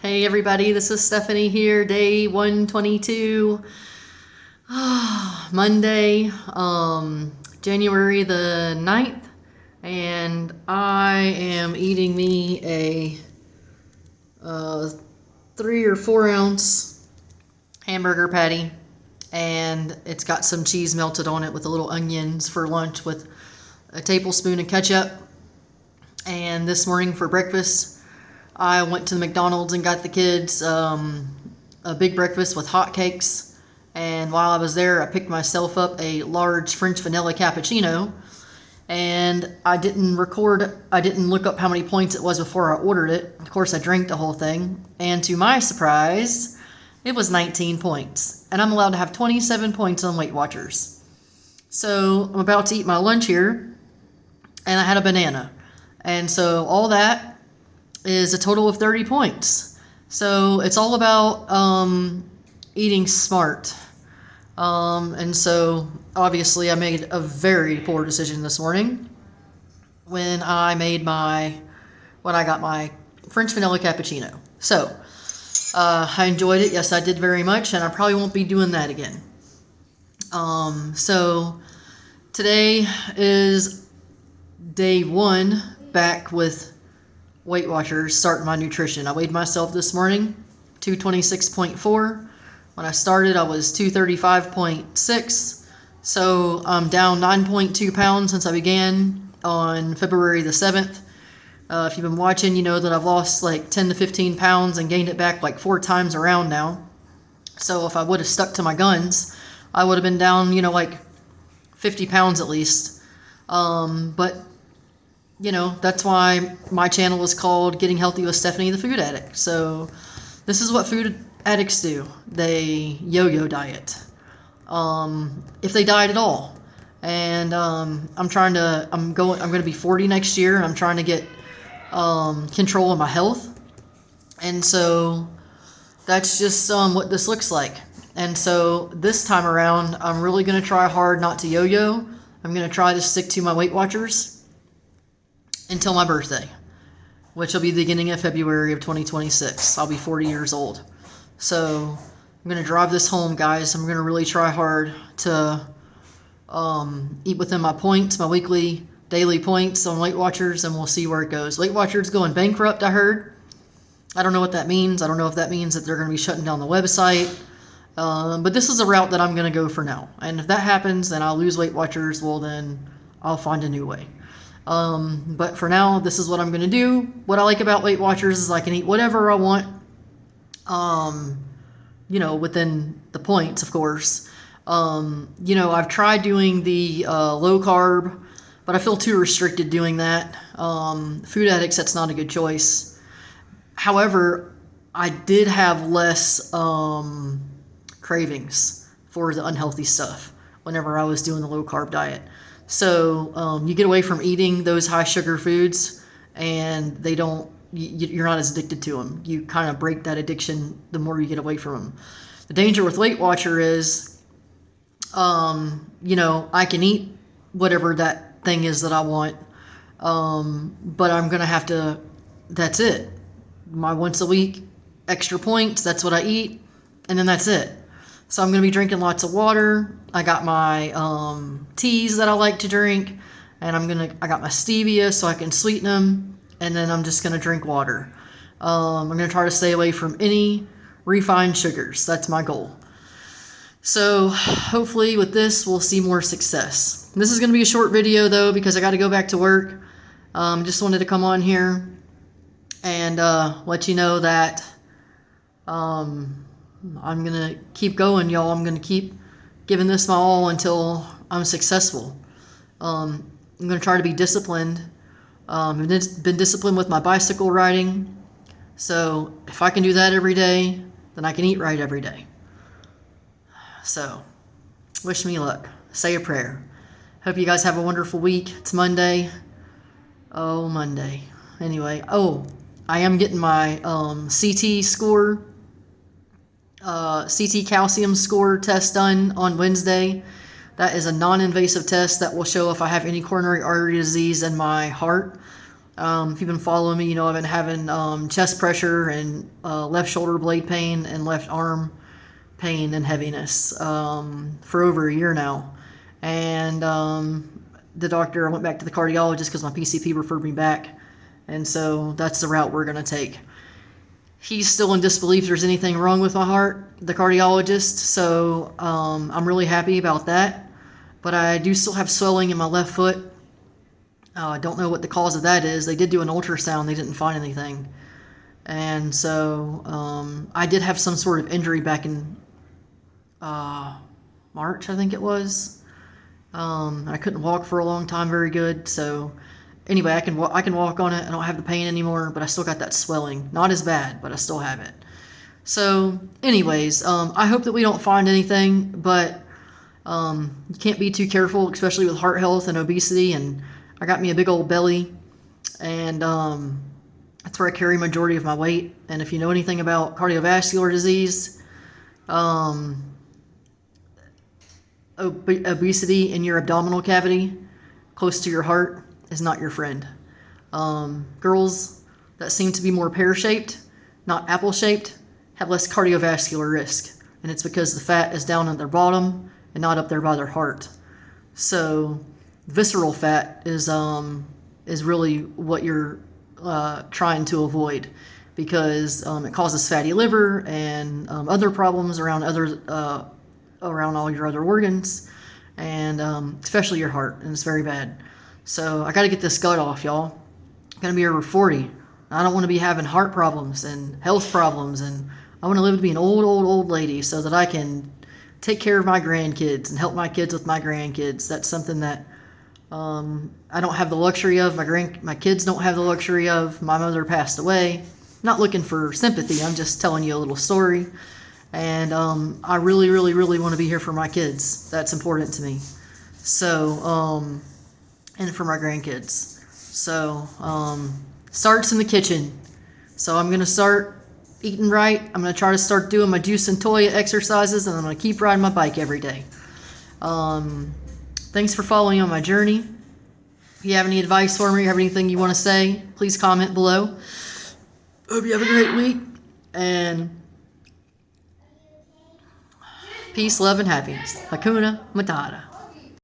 Hey everybody, this is Stephanie here, day 122, Monday, January the 9th, and I am eating me a 3 or 4 ounce hamburger patty, and it's got some cheese melted on it with a little onions for lunch with a tablespoon of ketchup. And this morning for breakfast, I went to the McDonald's and got the kids a big breakfast with hotcakes. And while I was there, I picked myself up a large French vanilla cappuccino. And I didn't look up how many points it was before I ordered it. Of course, I drank the whole thing. And to my surprise, it was 19 points. And I'm allowed to have 27 points on Weight Watchers. So I'm about to eat my lunch here, and I had a banana. And so all that is a total of 30 points. So it's all about eating smart. And so obviously I made a very poor decision this morning when I got my French vanilla cappuccino. So I enjoyed it. Yes, I did very much, and I probably won't be doing that again. So today is day 1 back with Weight Watchers, starting my nutrition. I weighed myself this morning, 226.4. When I started, I was 235.6. So I'm down 9.2 pounds since I began on February the 7th. If you've been watching, you know that I've lost like 10 to 15 pounds and gained it back like 4 times around now. So if I would have stuck to my guns, I would have been down, like 50 pounds at least. But that's why my channel is called Getting Healthy with Stephanie the Food Addict. So this is what food addicts do. They yo-yo diet. If they diet at all. And I'm going to be 40 next year, and I'm trying to get control of my health. And so that's just what this looks like. And so this time around, I'm really going to try hard not to yo-yo. I'm going to try to stick to my Weight Watchers until my birthday, which will be the beginning of February of 2026. I'll be 40 years old. So I'm going to drive this home, guys. I'm going to really try hard to eat within my points, my weekly, daily points on Weight Watchers, and we'll see where it goes. Weight Watchers going bankrupt, I heard. I don't know what that means. I don't know if that means that they're going to be shutting down the website. But this is a route that I'm going to go for now. And if that happens, then I'll lose Weight Watchers. Well, then I'll find a new way. But for now, this is what I'm going to do. What I like about Weight Watchers is I can eat whatever I want, within the points, of course. I've tried doing the low carb, but I feel too restricted doing that. Food addicts, that's not a good choice. However, I did have less cravings for the unhealthy stuff whenever I was doing the low carb diet. So you get away from eating those high sugar foods, and you're not as addicted to them. You kind of break that addiction the more you get away from them. The danger with Weight Watcher is, I can eat whatever that thing is that I want, but I'm going to have to, that's it. My once a week extra points, that's what I eat, and then that's it. So I'm going to be drinking lots of water. I got my teas that I like to drink, and I got my stevia so I can sweeten them, and then I'm just going to drink water. I'm going to try to stay away from any refined sugars. That's my goal. So hopefully with this, we'll see more success. This is going to be a short video though, because I got to go back to work. Just wanted to come on here and let you know that I'm going to keep going, y'all. I'm going to keep giving this my all until I'm successful. I'm going to try to be disciplined. I've been disciplined with my bicycle riding. So if I can do that every day, then I can eat right every day. So wish me luck. Say a prayer. Hope you guys have a wonderful week. It's Monday. Oh, Monday. Anyway, I am getting my CT calcium score test done on Wednesday. That is a non-invasive test that will show if I have any coronary artery disease in my heart. If you've been following me, you know I've been having chest pressure and left shoulder blade pain and left arm pain and heaviness for over a year now. And the doctor, I went back to the cardiologist because my PCP referred me back. And so that's the route we're going to take. He's still in disbelief there's anything wrong with my heart, the cardiologist. So I'm really happy about that. But I do still have swelling in my left foot. I don't know what the cause of that is. They did do an ultrasound. They didn't find anything. And so I did have some sort of injury back in March, I think it was. I couldn't walk for a long time very good. So anyway, I can walk on it. I don't have the pain anymore, but I still got that swelling. Not as bad, but I still have it. So anyways, I hope that we don't find anything, but you can't be too careful, especially with heart health and obesity. And I got me a big old belly, and that's where I carry majority of my weight. And if you know anything about cardiovascular disease, obesity in your abdominal cavity, close to your heart, is not your friend. Girls that seem to be more pear-shaped, not apple-shaped, have less cardiovascular risk. And it's because the fat is down at their bottom and not up there by their heart. So visceral fat is really what you're trying to avoid, because it causes fatty liver and other problems around all your other organs, and especially your heart, and it's very bad. So I got to get this gut off, y'all. I'm gonna be over 40. I don't want to be having heart problems and health problems, and I want to live to be an old lady so that I can take care of my grandkids and help my kids with my grandkids. That's something that I don't have the luxury of. My kids don't have the luxury of. My mother passed away. Not looking for sympathy. I'm just telling you a little story. And I really want to be here for my kids. That's important to me. So, and for my grandkids. So, starts in the kitchen. So I'm going to start eating right. I'm going to try to start doing my juice and Toya exercises, and I'm going to keep riding my bike every day. Thanks for following on my journey. If you have any advice for me or have anything you want to say, please comment below. Hope you have a great week, and peace, love, and happiness. Hakuna Matata.